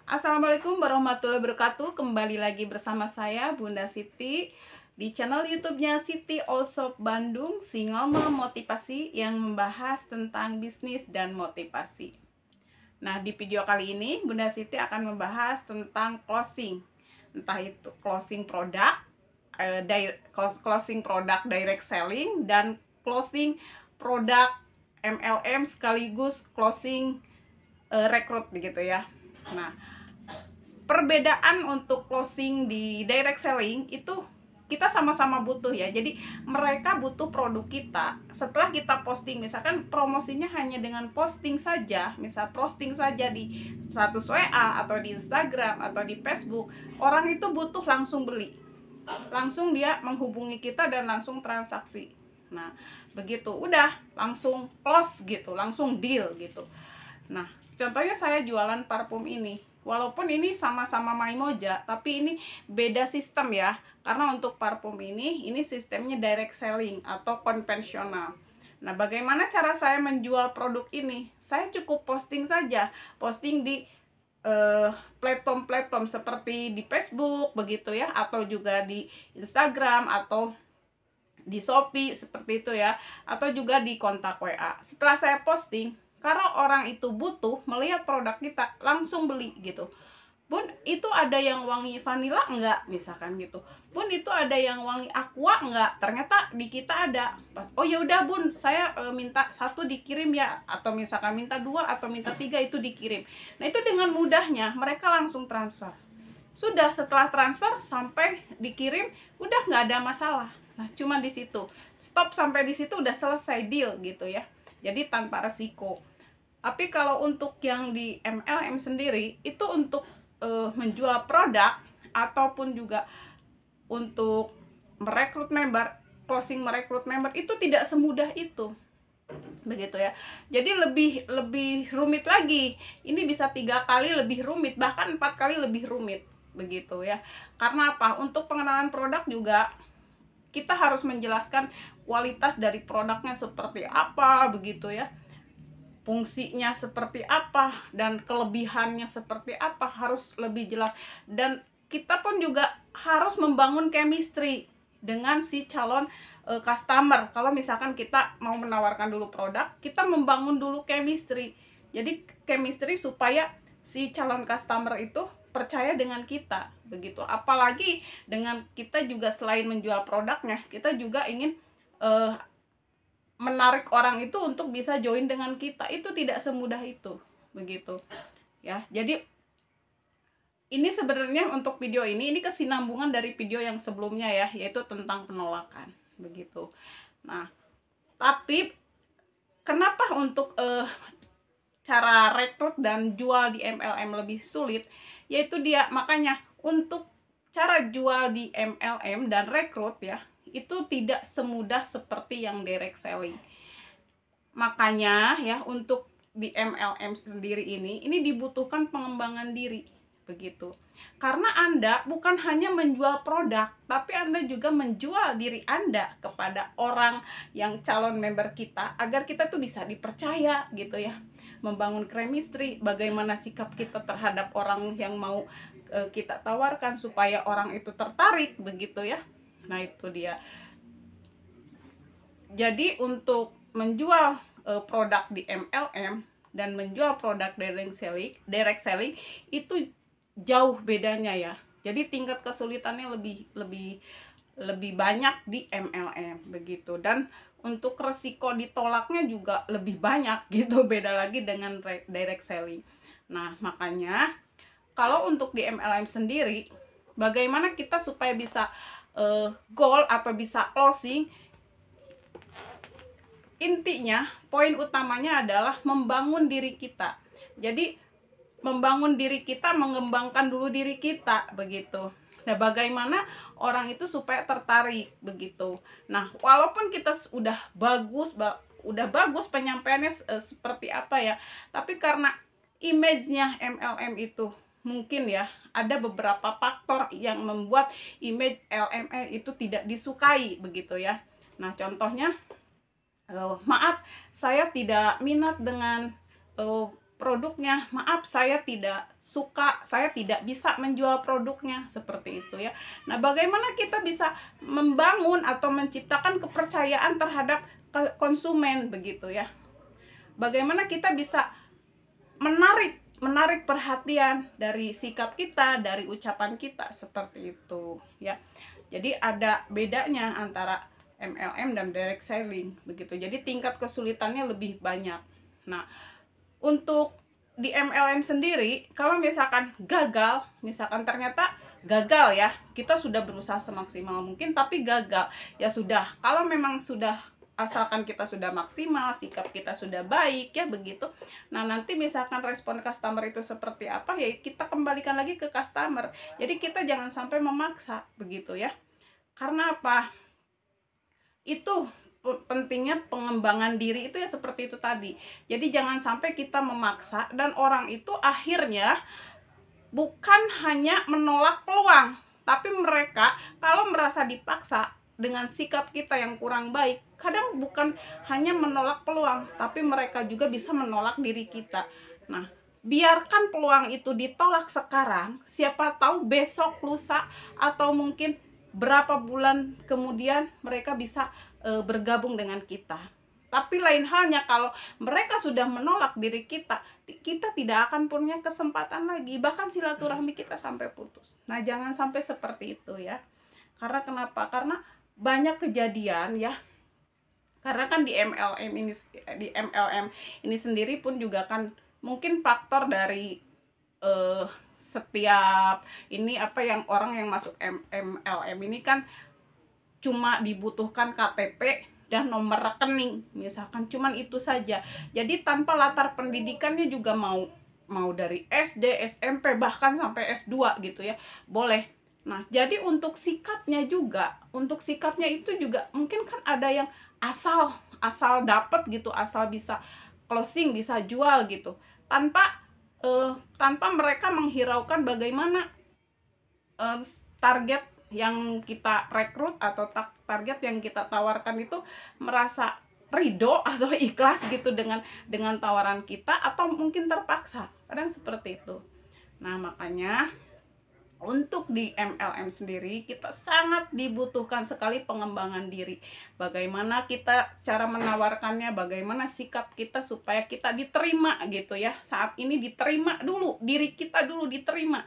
Assalamualaikum warahmatullahi wabarakatuh. Kembali lagi bersama saya Bunda Siti di channel YouTube-nya Siti Allshop Bandung, si ngomong motivasi yang membahas tentang bisnis dan motivasi. Nah, di video kali ini Bunda Siti akan membahas tentang closing. Entah itu closing produk, closing produk direct selling, dan closing produk MLM sekaligus closing rekrut begitu ya. Nah, perbedaan untuk closing di direct selling itu kita sama-sama butuh ya. Jadi mereka butuh produk kita. Setelah kita posting, misalkan promosinya hanya dengan posting saja, misal posting saja di status WA atau di Instagram atau di Facebook, orang itu butuh langsung beli. Langsung dia menghubungi kita dan langsung transaksi. Nah, begitu udah langsung close gitu, langsung deal gitu. Nah, contohnya saya jualan parfum ini. Walaupun ini sama-sama Maimoja, tapi ini beda sistem ya. Karena untuk parfum ini sistemnya direct selling atau konvensional. Nah, bagaimana cara saya menjual produk ini? Saya cukup posting saja. Posting di platform-platform seperti di Facebook begitu ya, atau juga di Instagram atau di Shopee seperti itu ya, atau juga di kontak WA. Setelah saya posting, karena orang itu butuh melihat produk kita, langsung beli gitu. Bun, itu ada yang wangi vanila enggak? Misalkan gitu. Bun, itu ada yang wangi aqua enggak? Ternyata di kita ada. Oh ya udah Bun, saya minta satu dikirim ya, atau misalkan minta dua atau minta tiga itu dikirim. Nah, itu dengan mudahnya mereka langsung transfer. Sudah, setelah transfer sampai dikirim udah nggak ada masalah. Nah, cuma di situ stop, sampai di situ udah selesai deal gitu ya. Jadi tanpa resiko. Tapi kalau untuk yang di MLM sendiri itu untuk menjual produk ataupun juga untuk merekrut member, closing merekrut member itu tidak semudah itu begitu ya. Jadi lebih rumit lagi. Ini bisa 3 kali lebih rumit, bahkan 4 kali lebih rumit begitu ya. Karena apa? Untuk pengenalan produk juga kita harus menjelaskan kualitas dari produknya seperti apa begitu ya, fungsinya seperti apa, dan kelebihannya seperti apa, harus lebih jelas. Dan kita pun juga harus membangun chemistry dengan si calon customer. Kalau misalkan kita mau menawarkan dulu produk, kita membangun dulu chemistry. Jadi chemistry supaya si calon customer itu percaya dengan kita begitu. Apalagi dengan kita juga selain menjual produknya, kita juga ingin menarik orang itu untuk bisa join dengan kita. Itu tidak semudah itu begitu ya. Jadi ini sebenarnya untuk video ini kesinambungan dari video yang sebelumnya ya, yaitu tentang penolakan begitu. Nah, tapi kenapa untuk cara rekrut dan jual di MLM lebih sulit? Yaitu dia, makanya untuk cara jual di MLM dan rekrut ya, itu tidak semudah seperti yang direct selling. Makanya ya, untuk di MLM sendiri ini dibutuhkan pengembangan diri begitu. Karena Anda bukan hanya menjual produk, tapi Anda juga menjual diri Anda kepada orang yang calon member kita, agar kita tuh bisa dipercaya gitu ya. Membangun chemistry, bagaimana sikap kita terhadap orang yang mau kita tawarkan supaya orang itu tertarik begitu ya. Nah, itu dia. Jadi untuk menjual produk di MLM dan menjual produk direct selling itu jauh bedanya ya. Jadi tingkat kesulitannya lebih banyak di MLM begitu, dan untuk resiko ditolaknya juga lebih banyak gitu, beda lagi dengan direct selling. Nah, makanya kalau untuk di MLM sendiri, bagaimana kita supaya bisa goal atau bisa closing? Intinya, poin utamanya adalah membangun diri kita. Jadi membangun diri kita, mengembangkan dulu diri kita begitu. Nah, bagaimana orang itu supaya tertarik begitu. Nah, walaupun kita udah bagus penyampaiannya seperti apa ya, tapi karena image-nya MLM itu mungkin ya ada beberapa faktor yang membuat image LME itu tidak disukai begitu ya. Nah, contohnya maaf, saya tidak minat dengan produknya, maaf saya tidak suka, saya tidak bisa menjual produknya, seperti itu ya. Nah, bagaimana kita bisa membangun atau menciptakan kepercayaan terhadap konsumen, begitu ya. Bagaimana kita bisa menarik perhatian dari sikap kita, dari ucapan kita, seperti itu ya. Jadi ada bedanya antara MLM dan direct selling, begitu. Jadi tingkat kesulitannya lebih banyak. Nah, untuk di MLM sendiri, kalau misalkan gagal, misalkan ternyata gagal ya, kita sudah berusaha semaksimal mungkin tapi gagal, ya sudah. Kalau memang sudah, asalkan kita sudah maksimal, sikap kita sudah baik ya, begitu. Nah, nanti misalkan respon customer itu seperti apa, ya kita kembalikan lagi ke customer. Jadi kita jangan sampai memaksa, begitu ya. Karena apa? Itu pentingnya pengembangan diri itu ya, seperti itu tadi. Jadi jangan sampai kita memaksa dan orang itu akhirnya bukan hanya menolak peluang, tapi mereka kalau merasa dipaksa dengan sikap kita yang kurang baik, kadang bukan hanya menolak peluang, tapi mereka juga bisa menolak diri kita. Nah, biarkan peluang itu ditolak sekarang, siapa tahu besok, lusa, atau mungkin berapa bulan kemudian mereka bisa bergabung dengan kita. Tapi lain halnya kalau mereka sudah menolak diri kita, kita tidak akan punya kesempatan lagi, bahkan silaturahmi kita sampai putus. Nah, jangan sampai seperti itu ya. Karena kenapa? Karena banyak kejadian ya. Karena kan di MLM ini sendiri pun juga kan mungkin faktor dari setiap ini apa yang orang yang masuk MLM ini kan cuma dibutuhkan KTP dan nomor rekening, misalkan cuman itu saja. Jadi tanpa latar pendidikannya juga mau dari SD, SMP, bahkan sampai S2 gitu ya, boleh. Nah, jadi untuk sikapnya itu juga mungkin kan ada yang asal dapat gitu, asal bisa closing, bisa jual gitu, tanpa mereka menghiraukan bagaimana target yang kita rekrut atau target yang kita tawarkan itu merasa ridho atau ikhlas gitu dengan tawaran kita, atau mungkin terpaksa, kadang seperti itu. Nah, makanya untuk di MLM sendiri kita sangat dibutuhkan sekali pengembangan diri. Bagaimana kita cara menawarkannya, bagaimana sikap kita supaya kita diterima gitu ya. Saat ini diterima dulu, diri kita dulu diterima.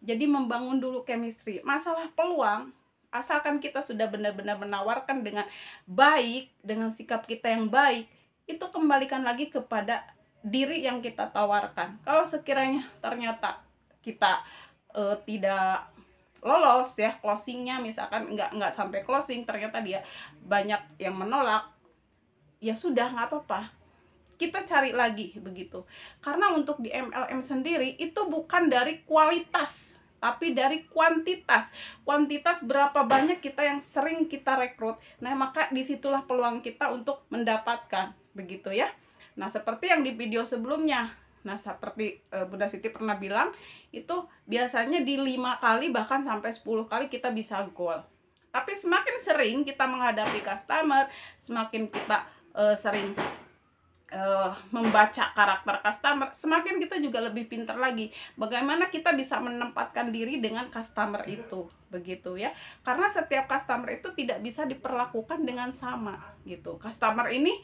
Jadi membangun dulu chemistry. Masalah peluang, asalkan kita sudah benar-benar menawarkan dengan baik, dengan sikap kita yang baik, itu kembalikan lagi kepada diri yang kita tawarkan. Kalau sekiranya ternyata kita tidak lolos ya closingnya, misalkan nggak sampai closing, ternyata dia banyak yang menolak, ya sudah, nggak apa-apa, kita cari lagi, begitu. Karena untuk di MLM sendiri itu bukan dari kualitas tapi dari kuantitas berapa banyak kita yang sering kita rekrut. Nah, maka disitulah peluang kita untuk mendapatkan, begitu ya. Nah, seperti yang di video sebelumnya, nah seperti Bunda Siti pernah bilang, itu biasanya di 5 kali bahkan sampai 10 kali kita bisa goal. Tapi semakin sering kita menghadapi customer, semakin kita sering membaca karakter customer, semakin kita juga lebih pintar lagi bagaimana kita bisa menempatkan diri dengan customer itu, begitu ya. Karena setiap customer itu tidak bisa diperlakukan dengan sama gitu. Customer ini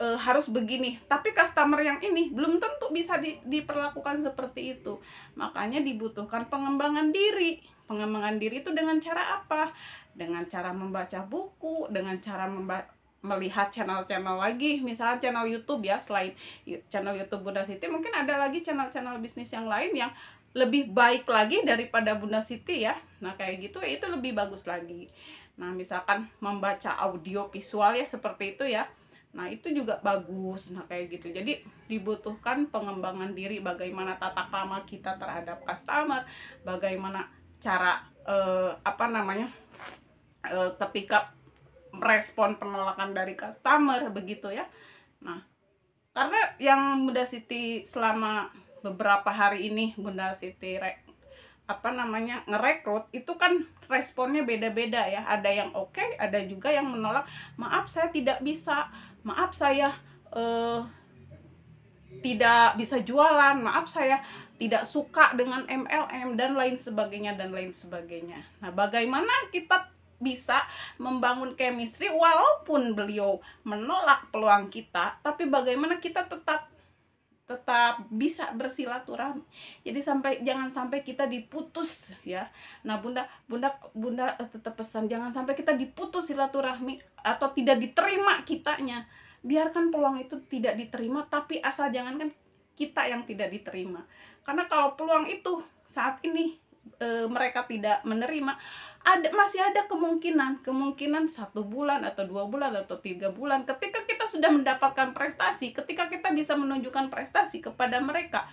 harus begini, tapi customer yang ini belum tentu bisa diperlakukan seperti itu. Makanya dibutuhkan pengembangan diri. Pengembangan diri itu dengan cara apa? Dengan cara membaca buku, dengan cara melihat channel-channel lagi, misalnya channel YouTube ya, selain channel YouTube Bunda Siti, mungkin ada lagi channel-channel bisnis yang lain yang lebih baik lagi daripada Bunda Siti ya. Nah, kayak gitu ya, itu lebih bagus lagi. Nah, misalkan membaca audio visual ya, seperti itu ya. Nah, itu juga bagus. Nah, kayak gitu. Jadi dibutuhkan pengembangan diri, bagaimana tata krama kita terhadap customer, bagaimana cara ketika merespon penolakan dari customer, begitu ya. Nah, karena yang Bunda Siti selama beberapa hari ini Bunda Siti ngerekrut, itu kan responnya beda-beda ya. Ada yang oke, ada juga yang menolak. Maaf saya tidak bisa, maaf saya tidak bisa jualan, maaf saya tidak suka dengan MLM dan lain sebagainya dan lain sebagainya. Nah, bagaimana kita bisa membangun chemistry walaupun beliau menolak peluang kita, tapi bagaimana kita tetap bisa bersilaturahmi. Jadi jangan sampai kita diputus ya. Nah, Bunda tetap pesan jangan sampai kita diputus silaturahmi atau tidak diterima kitanya. Biarkan peluang itu tidak diterima, tapi asal jangankan kita yang tidak diterima. Karena kalau peluang itu saat ini mereka tidak menerima, masih ada kemungkinan 1 bulan atau 2 bulan atau 3 bulan, ketika kita sudah mendapatkan prestasi, ketika kita bisa menunjukkan prestasi kepada mereka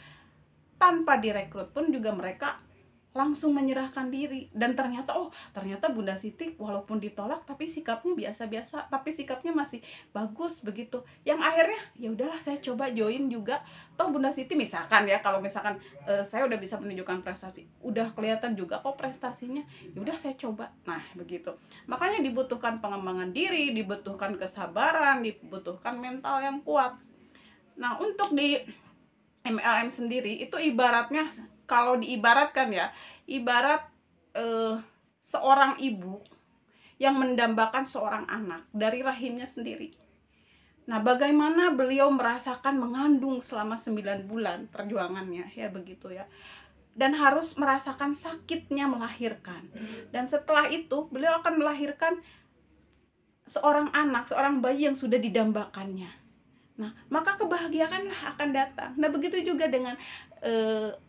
tanpa direkrut pun juga mereka langsung menyerahkan diri. Dan ternyata Bunda Siti walaupun ditolak tapi sikapnya biasa-biasa, tapi sikapnya masih bagus begitu. Yang akhirnya ya udahlah saya coba join juga. Toh Bunda Siti misalkan ya, kalau misalkan saya udah bisa menunjukkan prestasi, udah kelihatan juga kok prestasinya, ya udah saya coba. Nah, begitu. Makanya dibutuhkan pengembangan diri, dibutuhkan kesabaran, dibutuhkan mental yang kuat. Nah, untuk di MLM sendiri itu ibaratnya, kalau diibaratkan ya, ibarat seorang ibu yang mendambakan seorang anak dari rahimnya sendiri. Nah, bagaimana beliau merasakan mengandung selama 9 bulan perjuangannya ya, begitu ya. Dan harus merasakan sakitnya melahirkan. Dan setelah itu beliau akan melahirkan seorang anak, seorang bayi yang sudah didambakannya. Nah, maka kebahagiaanlah akan datang. Nah, begitu juga dengan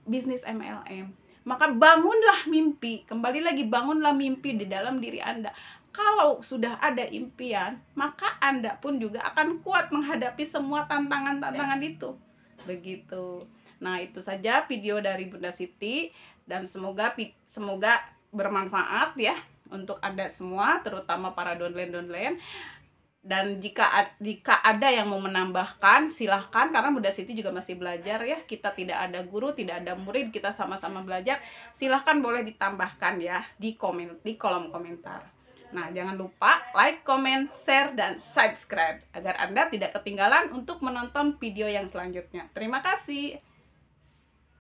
bisnis MLM. Maka bangunlah mimpi, kembali lagi bangunlah mimpi di dalam diri Anda. Kalau sudah ada impian, maka Anda pun juga akan kuat menghadapi semua tantangan-tantangan itu. Begitu. Nah, itu saja video dari Bunda Siti, dan semoga bermanfaat ya untuk Anda semua, terutama para downline. Dan jika ada yang mau menambahkan, silahkan, karena Bunda Siti juga masih belajar ya. Kita tidak ada guru, tidak ada murid, kita sama-sama belajar. Silahkan boleh ditambahkan ya di kolom komentar. Nah, jangan lupa like, comment, share, dan subscribe agar Anda tidak ketinggalan untuk menonton video yang selanjutnya. Terima kasih.